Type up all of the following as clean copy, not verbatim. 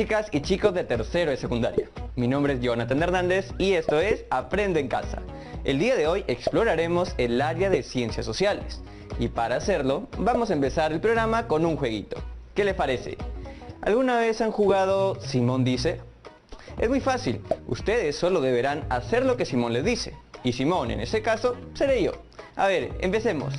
chicas y chicos de tercero de secundaria. Mi nombre es Jonathan Hernández y esto es Aprende en Casa. El día de hoy exploraremos el área de ciencias sociales. Y para hacerlo, vamos a empezar el programa con un jueguito. ¿Qué les parece? ¿Alguna vez han jugado Simón dice? Es muy fácil, ustedes solo deberán hacer lo que Simón les dice. Y Simón, en ese caso, seré yo. A ver, empecemos.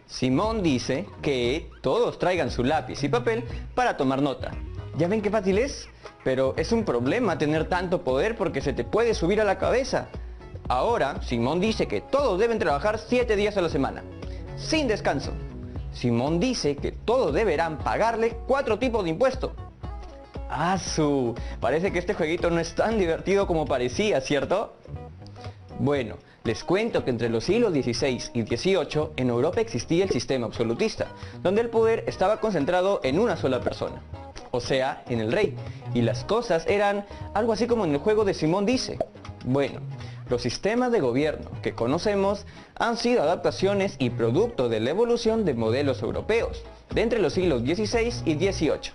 Simón dice que todos traigan su lápiz y papel para tomar nota. ¿Ya ven qué fácil es? Pero es un problema tener tanto poder porque se te puede subir a la cabeza. Ahora, Simón dice que todos deben trabajar 7 días a la semana, sin descanso. Simón dice que todos deberán pagarle 4 tipos de impuestos. ¡Asu! Parece que este jueguito no es tan divertido como parecía, ¿cierto? Bueno, les cuento que entre los siglos XVI y XVIII en Europa existía el sistema absolutista, donde el poder estaba concentrado en una sola persona, o sea, en el rey, y las cosas eran algo así como en el juego de Simón dice. Bueno, los sistemas de gobierno que conocemos han sido adaptaciones y producto de la evolución de modelos europeos, de entre los siglos XVI y XVIII.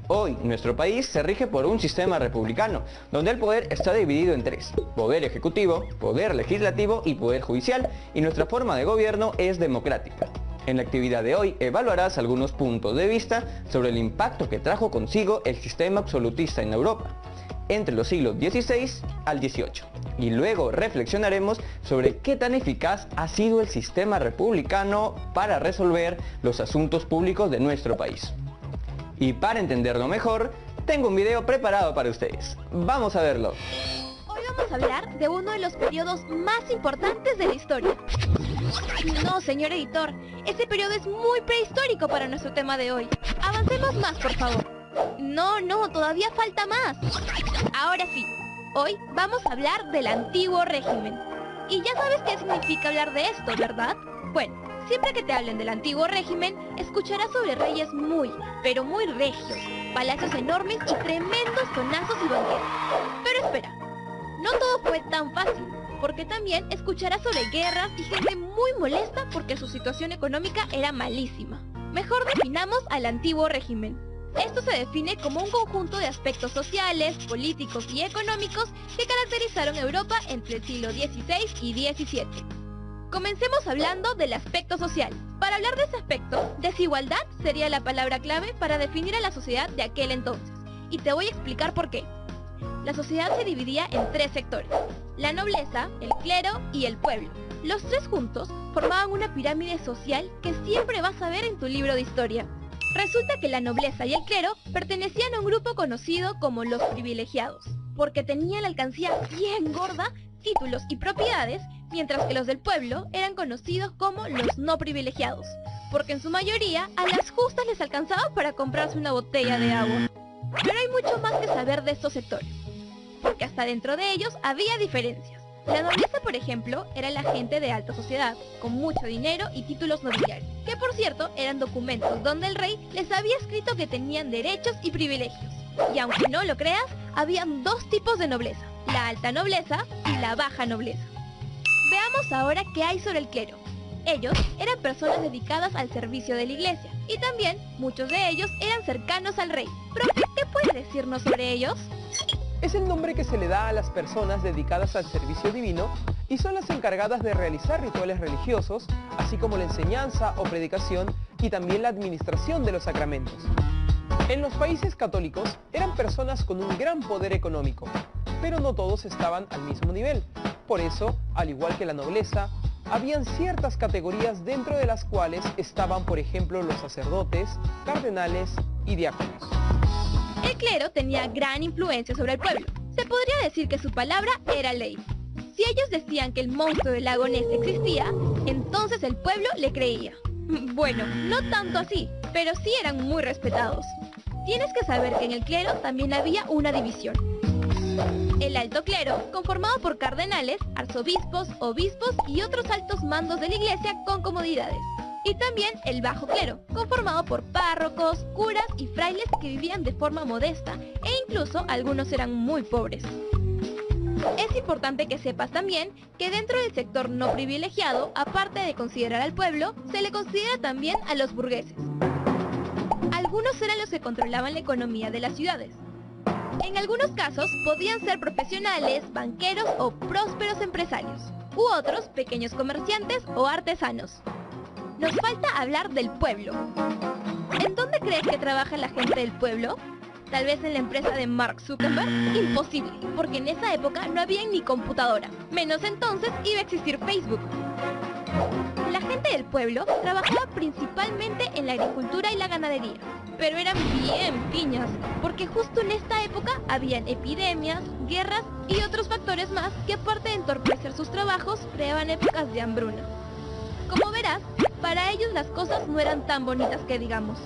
Hoy, nuestro país se rige por un sistema republicano, donde el poder está dividido en 3, poder ejecutivo, poder legislativo y poder judicial, y nuestra forma de gobierno es democrática. En la actividad de hoy evaluarás algunos puntos de vista sobre el impacto que trajo consigo el sistema absolutista en Europa, entre los siglos XVI al XVIII, y luego reflexionaremos sobre qué tan eficaz ha sido el sistema republicano para resolver los asuntos públicos de nuestro país. Y para entenderlo mejor, tengo un video preparado para ustedes. ¡Vamos a verlo! Hoy vamos a hablar de uno de los periodos más importantes de la historia. No, señor editor, ese periodo es muy prehistórico para nuestro tema de hoy. Avancemos más, por favor. No, todavía falta más. Ahora sí, hoy vamos a hablar del antiguo régimen. Y ya sabes qué significa hablar de esto, ¿verdad? Bueno, siempre que te hablen del antiguo régimen, escucharás sobre reyes muy, pero muy regios, palacios enormes y tremendos tonazos y banquetes. Pero espera, no todo fue tan fácil, porque también escucharás sobre guerras y gente muy molesta porque su situación económica era malísima. Mejor definamos al antiguo régimen. Esto se define como un conjunto de aspectos sociales, políticos y económicos que caracterizaron a Europa entre el siglo XVI y XVII. Comencemos hablando del aspecto social. Para hablar de ese aspecto, desigualdad sería la palabra clave para definir a la sociedad de aquel entonces. Y te voy a explicar por qué. La sociedad se dividía en 3 sectores: la nobleza, el clero y el pueblo. Los 3 juntos formaban una pirámide social que siempre vas a ver en tu libro de historia. Resulta que la nobleza y el clero pertenecían a un grupo conocido como los privilegiados, porque tenían la alcancía bien gorda, títulos y propiedades, mientras que los del pueblo eran conocidos como los no privilegiados, porque en su mayoría a las justas les alcanzaba para comprarse una botella de agua. Pero hay mucho más que saber de estos sectores, porque hasta dentro de ellos había diferencias. La nobleza, por ejemplo, era la gente de alta sociedad, con mucho dinero y títulos nobiliarios, que por cierto eran documentos donde el rey les había escrito que tenían derechos y privilegios. Y aunque no lo creas, habían 2 tipos de nobleza: la alta nobleza y la baja nobleza. Veamos ahora qué hay sobre el clero. Ellos eran personas dedicadas al servicio de la iglesia, y también muchos de ellos eran cercanos al rey. Profe, ¿qué puede decirnos sobre ellos? Es el nombre que se le da a las personas dedicadas al servicio divino y son las encargadas de realizar rituales religiosos, así como la enseñanza o predicación y también la administración de los sacramentos. En los países católicos eran personas con un gran poder económico, pero no todos estaban al mismo nivel. Por eso, al igual que la nobleza, habían ciertas categorías dentro de las cuales estaban, por ejemplo, los sacerdotes, cardenales y diáconos. El clero tenía gran influencia sobre el pueblo. Se podría decir que su palabra era ley. Si ellos decían que el monstruo del lago Ness existía, entonces el pueblo le creía. Bueno, no tanto así, pero sí eran muy respetados. Tienes que saber que en el clero también había una división. El alto clero, conformado por cardenales, arzobispos, obispos y otros altos mandos de la iglesia con comodidades. Y también el bajo clero, conformado por párrocos, curas y frailes que vivían de forma modesta e incluso algunos eran muy pobres. Es importante que sepas también que dentro del sector no privilegiado, aparte de considerar al pueblo, se le considera también a los burgueses. algunos eran los que controlaban la economía de las ciudades. En algunos casos podían ser profesionales, banqueros o prósperos empresarios, u otros pequeños comerciantes o artesanos. Nos falta hablar del pueblo. ¿En dónde crees que trabaja la gente del pueblo? ¿Tal vez en la empresa de Mark Zuckerberg? Imposible, porque en esa época no había ni computadora, menos entonces iba a existir Facebook. La gente del pueblo trabajaba principalmente en la agricultura y la ganadería, pero eran bien piñas, porque justo en esta época habían epidemias, guerras y otros factores más que, aparte de entorpecer sus trabajos, creaban épocas de hambruna. Como verás, para ellos las cosas no eran tan bonitas que digamos.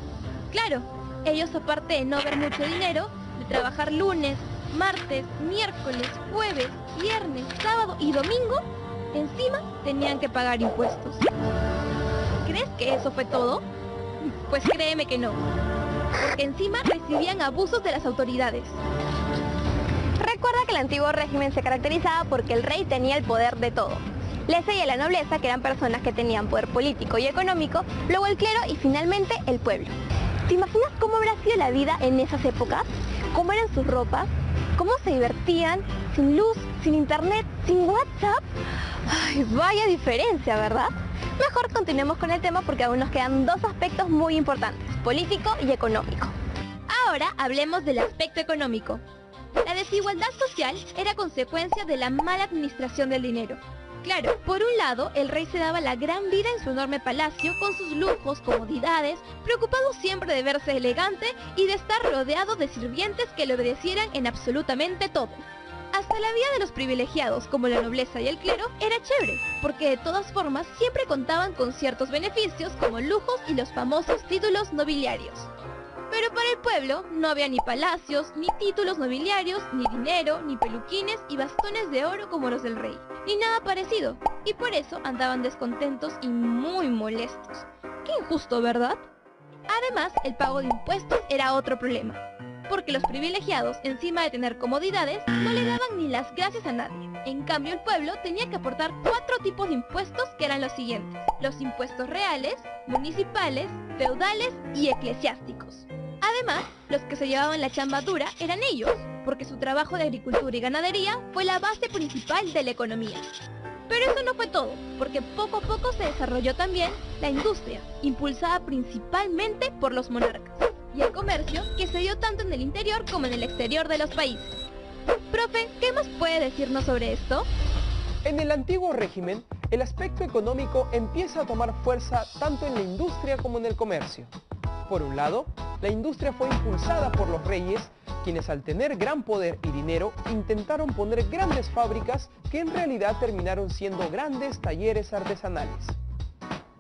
Claro, ellos, aparte de no ver mucho dinero, de trabajar lunes, martes, miércoles, jueves, viernes, sábado y domingo, encima tenían que pagar impuestos. ¿Crees que eso fue todo? Pues créeme que no, porque encima recibían abusos de las autoridades. Recuerda que el antiguo régimen se caracterizaba porque el rey tenía el poder de todo. Le seguía la nobleza, que eran personas que tenían poder político y económico, luego el clero y finalmente el pueblo. ¿Te imaginas cómo habrá sido la vida en esas épocas? ¿Cómo eran sus ropas? ¿Cómo se divertían? Sin luz, sin internet, sin WhatsApp. Ay, vaya diferencia, ¿verdad? Mejor continuemos con el tema porque aún nos quedan dos aspectos muy importantes, político y económico. Ahora hablemos del aspecto económico. La desigualdad social era consecuencia de la mala administración del dinero. Claro, por un lado, el rey se daba la gran vida en su enorme palacio con sus lujos, comodidades, preocupado siempre de verse elegante y de estar rodeado de sirvientes que le obedecieran en absolutamente todo. Hasta la vida de los privilegiados, como la nobleza y el clero, era chévere, porque de todas formas siempre contaban con ciertos beneficios como lujos y los famosos títulos nobiliarios. Pero para el pueblo no había ni palacios, ni títulos nobiliarios, ni dinero, ni peluquines y bastones de oro como los del rey, ni nada parecido, y por eso andaban descontentos y muy molestos. Qué injusto, ¿verdad? Además, el pago de impuestos era otro problema, porque los privilegiados, encima de tener comodidades, no le daban ni las gracias a nadie. En cambio, el pueblo tenía que aportar 4 tipos de impuestos que eran los siguientes: los impuestos reales, municipales, feudales y eclesiásticos. Además, los que se llevaban la chamba dura eran ellos, porque su trabajo de agricultura y ganadería fue la base principal de la economía. Pero eso no fue todo, porque poco a poco se desarrolló también la industria, impulsada principalmente por los monarcas, y el comercio, que se dio tanto en el interior como en el exterior de los países. Profe, ¿qué más puede decirnos sobre esto? En el antiguo régimen, el aspecto económico empieza a tomar fuerza tanto en la industria como en el comercio. Por un lado, la industria fue impulsada por los reyes, quienes al tener gran poder y dinero intentaron poner grandes fábricas que en realidad terminaron siendo grandes talleres artesanales.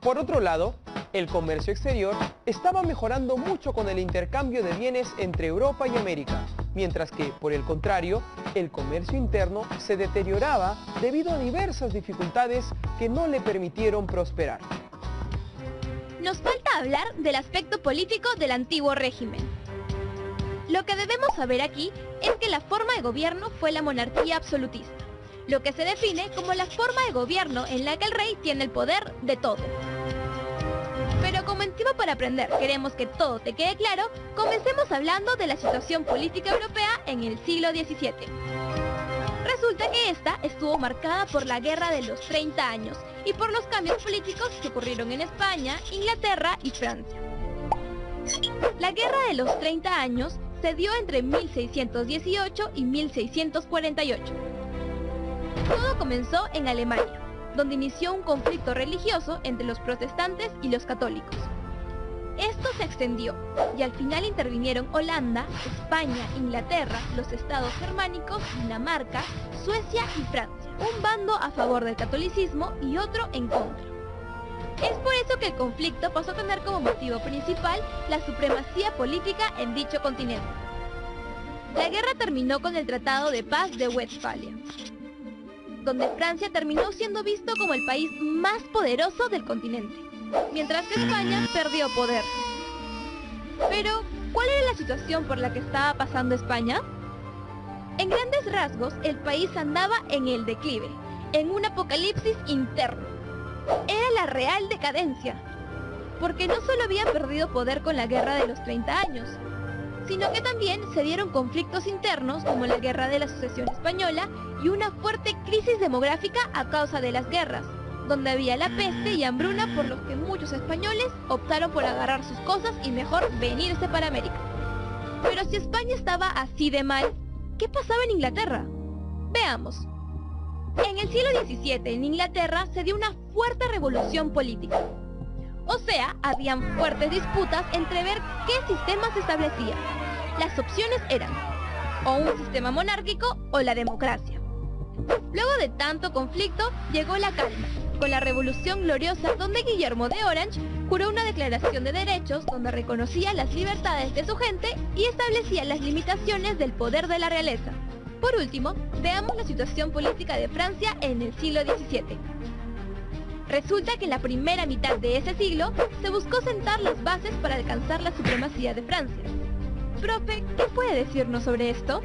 Por otro lado, el comercio exterior estaba mejorando mucho con el intercambio de bienes entre Europa y América, mientras que, por el contrario, el comercio interno se deterioraba debido a diversas dificultades que no le permitieron prosperar. Nos falta hablar del aspecto político del antiguo régimen. Lo que debemos saber aquí es que la forma de gobierno fue la monarquía absolutista, lo que se define como la forma de gobierno en la que el rey tiene el poder de todo. Pero como en Tiempo para Aprender queremos que todo te quede claro, comencemos hablando de la situación política europea en el siglo XVII. Resulta que esta estuvo marcada por la Guerra de los 30 años y por los cambios políticos que ocurrieron en España, Inglaterra y Francia. La Guerra de los 30 años se dio entre 1618 y 1648. Todo comenzó en Alemania, donde inició un conflicto religioso entre los protestantes y los católicos. Esto se extendió y al final intervinieron Holanda, España, Inglaterra, los estados germánicos, Dinamarca, Suecia y Francia, un bando a favor del catolicismo y otro en contra. Es por eso que el conflicto pasó a tener como motivo principal la supremacía política en dicho continente. La guerra terminó con el Tratado de Paz de Westfalia, donde Francia terminó siendo visto como el país más poderoso del continente, mientras que España perdió poder. Pero, ¿cuál era la situación por la que estaba pasando España? En grandes rasgos, el país andaba en el declive, en un apocalipsis interno. Era la real decadencia. porque no solo había perdido poder con la Guerra de los 30 años, sino que también se dieron conflictos internos como la Guerra de la Sucesión Española y una fuerte crisis demográfica a causa de las guerras, donde había la peste y hambruna, por lo que muchos españoles optaron por agarrar sus cosas y mejor venirse para América. Pero si España estaba así de mal, ¿qué pasaba en Inglaterra? Veamos. En el siglo XVII en Inglaterra se dio una fuerte revolución política. O sea, habían fuertes disputas entre ver qué sistema se establecía. Las opciones eran o un sistema monárquico o la democracia. Luego de tanto conflicto, llegó la calma, con la Revolución Gloriosa, donde Guillermo de Orange juró una declaración de derechos donde reconocía las libertades de su gente y establecía las limitaciones del poder de la realeza. Por último, veamos la situación política de Francia en el siglo XVII. Resulta que en la primera mitad de ese siglo se buscó sentar las bases para alcanzar la supremacía de Francia. Profe, ¿qué puede decirnos sobre esto?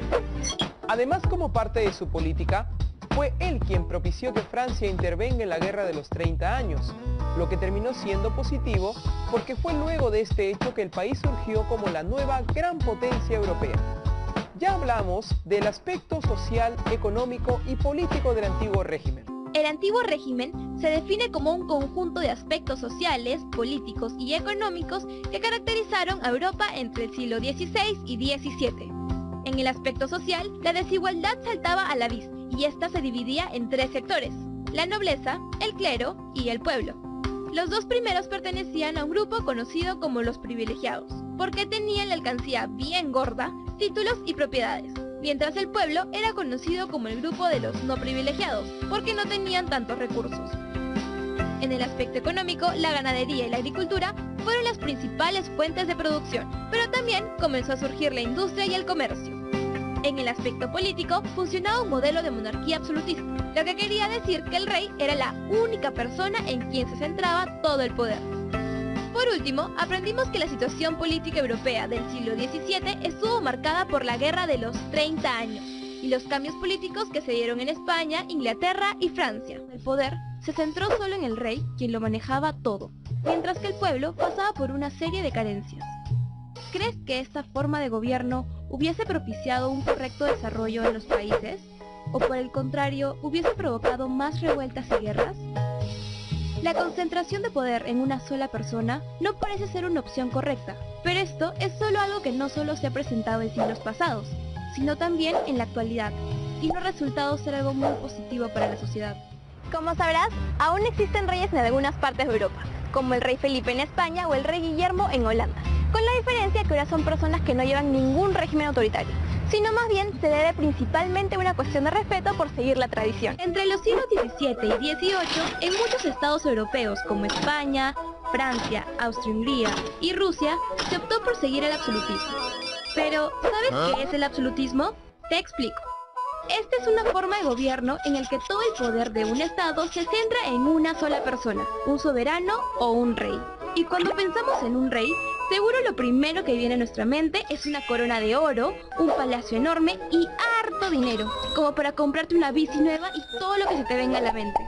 Además, como parte de su política, fue él quien propició que Francia intervenga en la Guerra de los 30 años, lo que terminó siendo positivo porque fue luego de este hecho que el país surgió como la nueva gran potencia europea. Ya hablamos del aspecto social, económico y político del antiguo régimen. El antiguo régimen se define como un conjunto de aspectos sociales, políticos y económicos que caracterizaron a Europa entre el siglo XVI y XVII. En el aspecto social, la desigualdad saltaba a la vista y esta se dividía en tres sectores: la nobleza, el clero y el pueblo. Los dos primeros pertenecían a un grupo conocido como los privilegiados, porque tenían la alcancía bien gorda, títulos y propiedades, mientras el pueblo era conocido como el grupo de los no privilegiados, porque no tenían tantos recursos. En el aspecto económico, la ganadería y la agricultura fueron las principales fuentes de producción, pero también comenzó a surgir la industria y el comercio. En el aspecto político, funcionaba un modelo de monarquía absolutista, lo que quería decir que el rey era la única persona en quien se centraba todo el poder. Por último, aprendimos que la situación política europea del siglo XVII estuvo marcada por la Guerra de los 30 años y los cambios políticos que se dieron en España, Inglaterra y Francia. El poder se centró solo en el rey, quien lo manejaba todo, mientras que el pueblo pasaba por una serie de carencias. ¿Crees que esta forma de gobierno hubiese propiciado un correcto desarrollo en los países? ¿O por el contrario, hubiese provocado más revueltas y guerras? La concentración de poder en una sola persona no parece ser una opción correcta, pero esto es solo algo que no solo se ha presentado en siglos pasados, sino también en la actualidad, y no ha resultado ser algo muy positivo para la sociedad. Como sabrás, aún existen reyes en algunas partes de Europa, como el rey Felipe en España o el rey Guillermo en Holanda, con la diferencia que ahora son personas que no llevan ningún régimen autoritario, sino más bien se debe principalmente a una cuestión de respeto por seguir la tradición. Entre los siglos XVII y XVIII, en muchos estados europeos como España, Francia, Austria-Hungría y Rusia, se optó por seguir el absolutismo. Pero, ¿sabes qué es el absolutismo? Te explico. Esta es una forma de gobierno en el que todo el poder de un estado se centra en una sola persona, un soberano o un rey. Y cuando pensamos en un rey, seguro lo primero que viene a nuestra mente es una corona de oro, un palacio enorme y harto dinero, como para comprarte una bici nueva y todo lo que se te venga a la mente.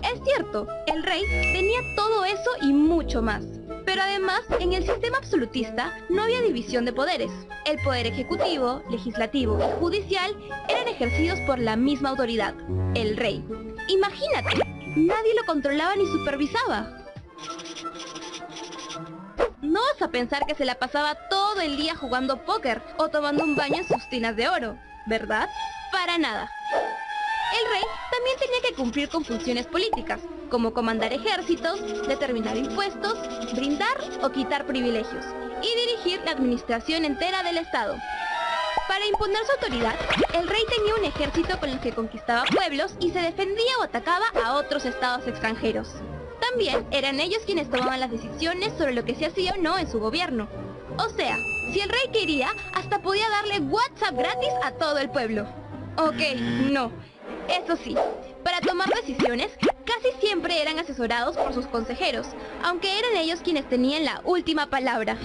Es cierto, el rey tenía todo eso y mucho más. Pero además, en el sistema absolutista no había división de poderes. El poder ejecutivo, legislativo y judicial eran ejercidos por la misma autoridad, el rey. Imagínate, nadie lo controlaba ni supervisaba. No vas a pensar que se la pasaba todo el día jugando póker o tomando un baño en sus tinas de oro, ¿verdad? Para nada. El rey también tenía que cumplir con funciones políticas, como comandar ejércitos, determinar impuestos, brindar o quitar privilegios, y dirigir la administración entera del Estado. Para imponer su autoridad, el rey tenía un ejército con el que conquistaba pueblos y se defendía o atacaba a otros estados extranjeros. También eran ellos quienes tomaban las decisiones sobre lo que se hacía o no en su gobierno. O sea, si el rey quería, hasta podía darle WhatsApp gratis a todo el pueblo. Ok, no. Eso sí, para tomar decisiones, casi siempre eran asesorados por sus consejeros, aunque eran ellos quienes tenían la última palabra.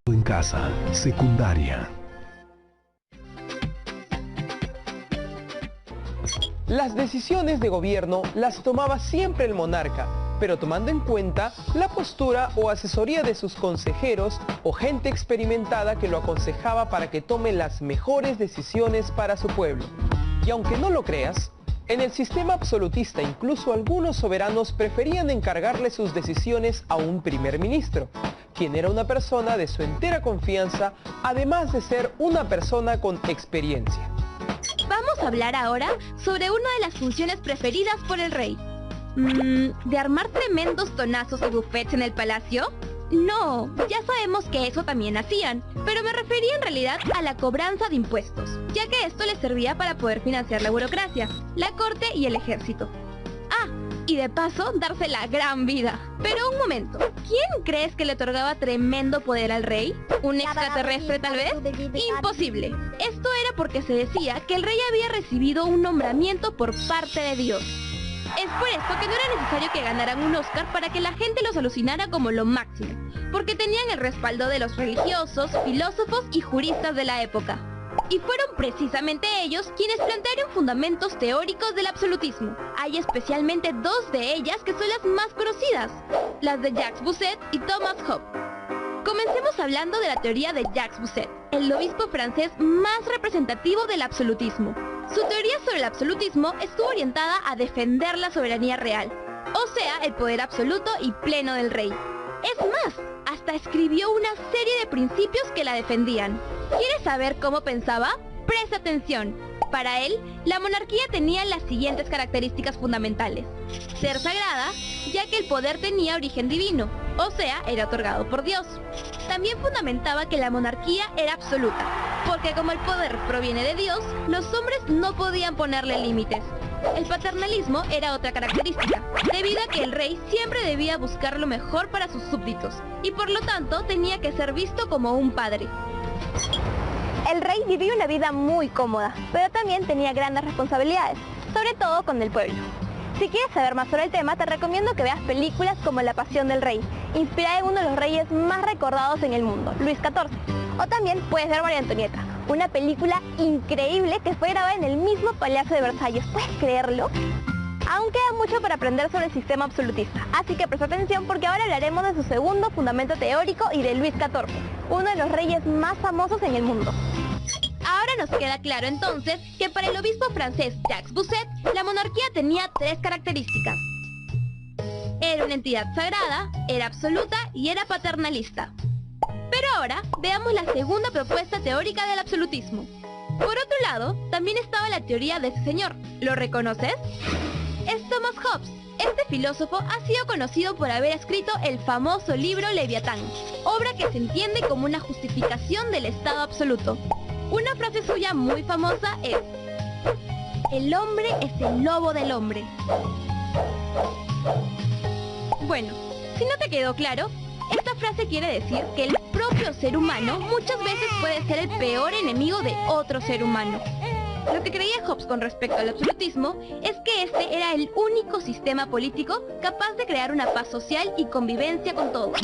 En casa, secundaria. Las decisiones de gobierno las tomaba siempre el monarca, pero tomando en cuenta la postura o asesoría de sus consejeros o gente experimentada que lo aconsejaba para que tome las mejores decisiones para su pueblo. Y aunque no lo creas, en el sistema absolutista incluso algunos soberanos preferían encargarle sus decisiones a un primer ministro, quien era una persona de su entera confianza, además de ser una persona con experiencia. Vamos a hablar ahora sobre una de las funciones preferidas por el rey. ¿De armar tremendos tonazos y buffets en el palacio? No, ya sabemos que eso también hacían, pero me refería en realidad a la cobranza de impuestos, ya que esto les servía para poder financiar la burocracia, la corte y el ejército. Ah, y de paso, darse la gran vida. Pero un momento, ¿quién crees que le otorgaba tremendo poder al rey? ¿Un extraterrestre tal vez? Imposible. Esto era porque se decía que el rey había recibido un nombramiento por parte de Dios. Es por esto que no era necesario que ganaran un Oscar para que la gente los alucinara como lo máximo, porque tenían el respaldo de los religiosos, filósofos y juristas de la época. Y fueron precisamente ellos quienes plantearon fundamentos teóricos del absolutismo. Hay especialmente dos de ellas que son las más conocidas, las de Jacques Bossuet y Thomas Hobbes. Comencemos hablando de la teoría de Jacques Bossuet, el obispo francés más representativo del absolutismo. Su teoría sobre el absolutismo estuvo orientada a defender la soberanía real, o sea, el poder absoluto y pleno del rey. Es más, hasta escribió una serie de principios que la defendían. ¿Quieres saber cómo pensaba? Presta atención. Para él, la monarquía tenía las siguientes características fundamentales. Ser sagrada, ya que el poder tenía origen divino, o sea, era otorgado por Dios. También fundamentaba que la monarquía era absoluta, porque como el poder proviene de Dios, los hombres no podían ponerle límites. El paternalismo era otra característica, debido a que el rey siempre debía buscar lo mejor para sus súbditos, y por lo tanto tenía que ser visto como un padre. El rey vivía una vida muy cómoda, pero también tenía grandes responsabilidades, sobre todo con el pueblo. Si quieres saber más sobre el tema, te recomiendo que veas películas como La Pasión del Rey, inspirada en uno de los reyes más recordados en el mundo, Luis XIV. O también puedes ver María Antonieta, una película increíble que fue grabada en el mismo Palacio de Versalles. ¿Puedes creerlo? Aún queda mucho para aprender sobre el sistema absolutista, así que presta atención porque ahora hablaremos de su segundo fundamento teórico y de Luis XIV, uno de los reyes más famosos en el mundo. Ahora nos queda claro entonces que para el obispo francés Jacques Bossuet, la monarquía tenía tres características. Era una entidad sagrada, era absoluta y era paternalista. Pero ahora veamos la segunda propuesta teórica del absolutismo. Por otro lado, también estaba la teoría de ese señor. ¿Lo reconoces? Es Thomas Hobbes. Este filósofo ha sido conocido por haber escrito el famoso libro Leviatán, obra que se entiende como una justificación del Estado absoluto. Una frase suya muy famosa es: el hombre es el lobo del hombre. Bueno, si no te quedó claro, esta frase quiere decir que el propio ser humano muchas veces puede ser el peor enemigo de otro ser humano. Lo que creía Hobbes con respecto al absolutismo es que este era el único sistema político capaz de crear una paz social y convivencia con todos.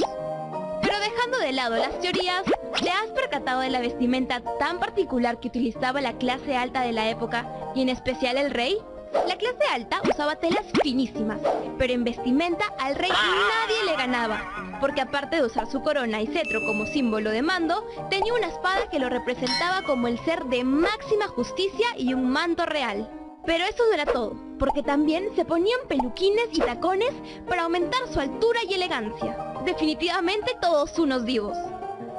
Pero dejando de lado las teorías, ¿te has percatado de la vestimenta tan particular que utilizaba la clase alta de la época, y en especial el rey? La clase alta usaba telas finísimas, pero en vestimenta al rey nadie le ganaba, porque aparte de usar su corona y cetro como símbolo de mando, tenía una espada que lo representaba como el ser de máxima justicia y un manto real. Pero eso no era todo, porque también se ponían peluquines y tacones para aumentar su altura y elegancia. Definitivamente todos unos divos.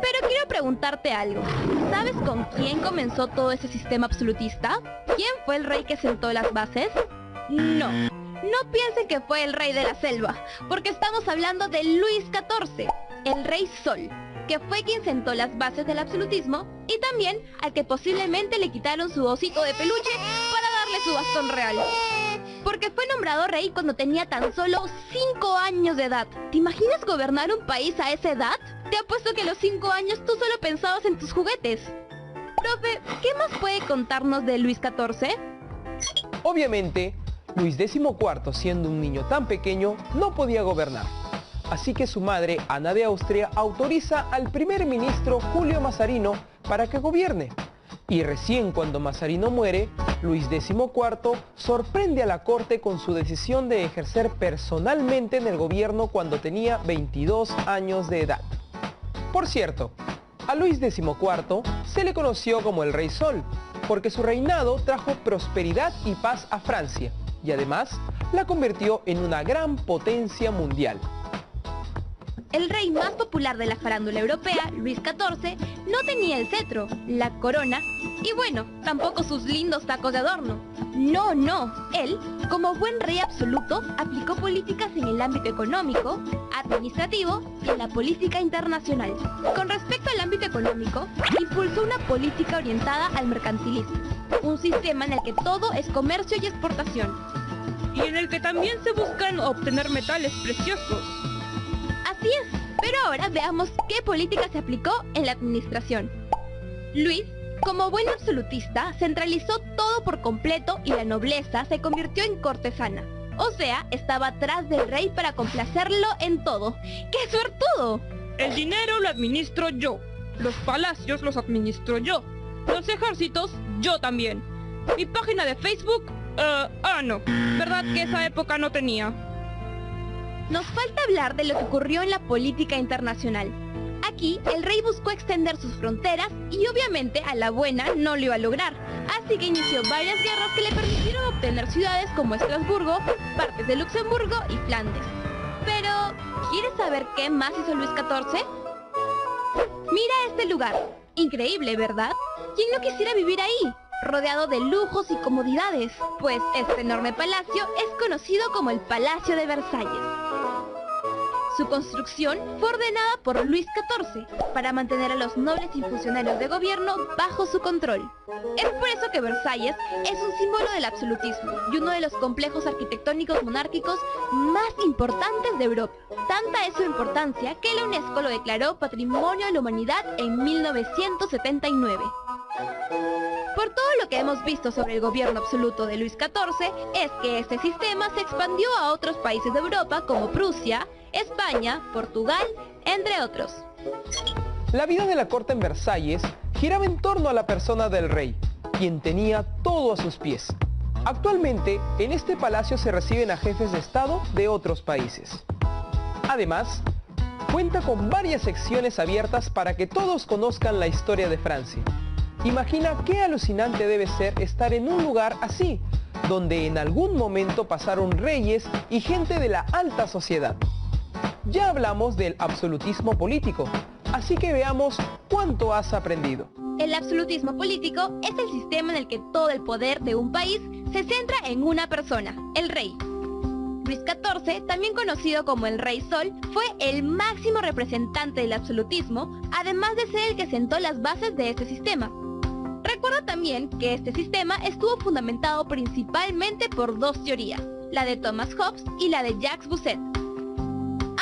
Pero quiero preguntarte algo. ¿Sabes con quién comenzó todo ese sistema absolutista? ¿Quién fue el rey que sentó las bases? No. No piensen que fue el rey de la selva, porque estamos hablando de Luis XIV, el rey Sol, que fue quien sentó las bases del absolutismo y también al que posiblemente le quitaron su osito de peluche para darle su bastón real. Porque fue nombrado rey cuando tenía tan solo 5 años de edad. ¿Te imaginas gobernar un país a esa edad? Te apuesto que a los 5 años tú solo pensabas en tus juguetes. Profe, ¿qué más puede contarnos de Luis XIV? Obviamente, Luis XIV, siendo un niño tan pequeño, no podía gobernar. Así que su madre, Ana de Austria, autoriza al primer ministro Julio Mazarino para que gobierne. Y recién cuando Mazarino muere, Luis XIV sorprende a la corte con su decisión de ejercer personalmente en el gobierno cuando tenía 22 años de edad. Por cierto, a Luis XIV se le conoció como el Rey Sol, porque su reinado trajo prosperidad y paz a Francia, y además la convirtió en una gran potencia mundial. El rey más popular de la farándula europea, Luis XIV, no tenía el cetro, la corona y bueno, tampoco sus lindos tacos de adorno. No, él, como buen rey absoluto, aplicó políticas en el ámbito económico, administrativo y en la política internacional. Con respecto al ámbito económico, impulsó una política orientada al mercantilismo, un sistema en el que todo es comercio y exportación. Y en el que también se buscan obtener metales preciosos. Así es, pero ahora veamos qué política se aplicó en la administración. Luis, como buen absolutista, centralizó todo por completo y la nobleza se convirtió en cortesana. O sea, estaba atrás del rey para complacerlo en todo. ¡Qué suertudo! El dinero lo administro yo. Los palacios los administro yo. Los ejércitos, yo también. Mi página de Facebook, no. ¿Verdad que esa época no tenía? Nos falta hablar de lo que ocurrió en la política internacional. Aquí, el rey buscó extender sus fronteras y obviamente a la buena no lo iba a lograr. Así que inició varias guerras que le permitieron obtener ciudades como Estrasburgo, partes de Luxemburgo y Flandes. Pero, ¿quieres saber qué más hizo Luis XIV? Mira este lugar. Increíble, ¿verdad? ¿Quién no quisiera vivir ahí? Rodeado de lujos y comodidades, pues este enorme palacio es conocido como el Palacio de Versalles. Su construcción fue ordenada por Luis XIV para mantener a los nobles y funcionarios de gobierno bajo su control. Es por eso que Versalles es un símbolo del absolutismo y uno de los complejos arquitectónicos monárquicos más importantes de Europa. Tanta es su importancia que la UNESCO lo declaró Patrimonio de la Humanidad en 1979. Por todo lo que hemos visto sobre el gobierno absoluto de Luis XIV, es que este sistema se expandió a otros países de Europa como Prusia, España, Portugal, entre otros. La vida de la corte en Versalles giraba en torno a la persona del rey, quien tenía todo a sus pies. Actualmente, en este palacio se reciben a jefes de estado de otros países. Además, cuenta con varias secciones abiertas para que todos conozcan la historia de Francia. Imagina qué alucinante debe ser estar en un lugar así, donde en algún momento pasaron reyes y gente de la alta sociedad. Ya hablamos del absolutismo político, así que veamos cuánto has aprendido. El absolutismo político es el sistema en el que todo el poder de un país se centra en una persona, el rey. Luis XIV, también conocido como el Rey Sol, fue el máximo representante del absolutismo, además de ser el que sentó las bases de este sistema. Recuerda también que este sistema estuvo fundamentado principalmente por dos teorías, la de Thomas Hobbes y la de Jacques Bousset.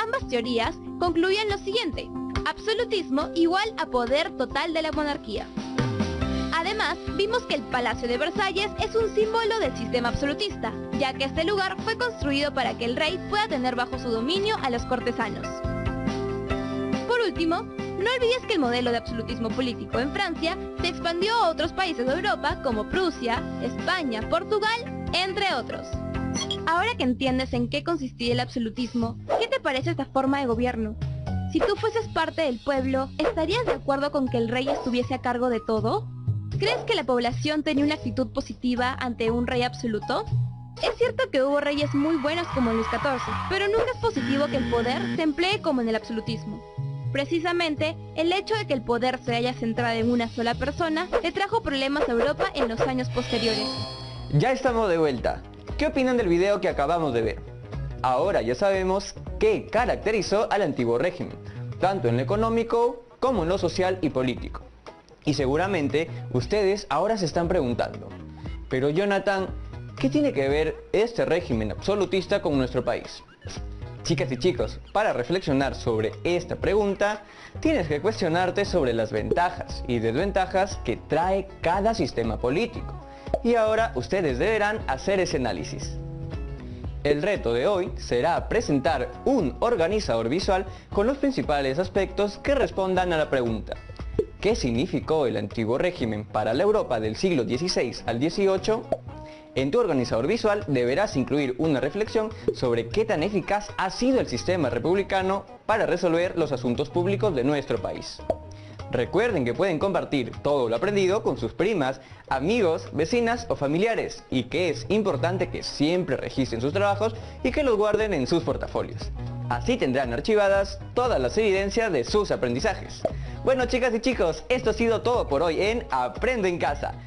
Ambas teorías concluían lo siguiente: absolutismo igual a poder total de la monarquía. Además, vimos que el Palacio de Versalles es un símbolo del sistema absolutista, ya que este lugar fue construido para que el rey pueda tener bajo su dominio a los cortesanos. Por último, no olvides que el modelo de absolutismo político en Francia se expandió a otros países de Europa como Prusia, España, Portugal, entre otros. Ahora que entiendes en qué consistía el absolutismo, ¿qué te parece esta forma de gobierno? Si tú fueses parte del pueblo, ¿estarías de acuerdo con que el rey estuviese a cargo de todo? ¿Crees que la población tenía una actitud positiva ante un rey absoluto? Es cierto que hubo reyes muy buenos como Luis XIV, pero nunca es positivo que el poder se emplee como en el absolutismo. Precisamente, el hecho de que el poder se haya centrado en una sola persona le trajo problemas a Europa en los años posteriores. Ya estamos de vuelta. ¿Qué opinan del video que acabamos de ver? Ahora ya sabemos qué caracterizó al antiguo régimen, tanto en lo económico como en lo social y político. Y seguramente ustedes ahora se están preguntando, pero Jonathan, ¿qué tiene que ver este régimen absolutista con nuestro país? Chicas y chicos, para reflexionar sobre esta pregunta, tienes que cuestionarte sobre las ventajas y desventajas que trae cada sistema político. Y ahora ustedes deberán hacer ese análisis. El reto de hoy será presentar un organizador visual con los principales aspectos que respondan a la pregunta: qué significó el antiguo régimen para la Europa del siglo XVI al XVIII, en tu organizador visual deberás incluir una reflexión sobre qué tan eficaz ha sido el sistema republicano para resolver los asuntos públicos de nuestro país. Recuerden que pueden compartir todo lo aprendido con sus primas, amigos, vecinas o familiares, y que es importante que siempre registren sus trabajos y que los guarden en sus portafolios. Así tendrán archivadas todas las evidencias de sus aprendizajes. Bueno, chicas y chicos, esto ha sido todo por hoy en Aprende en Casa.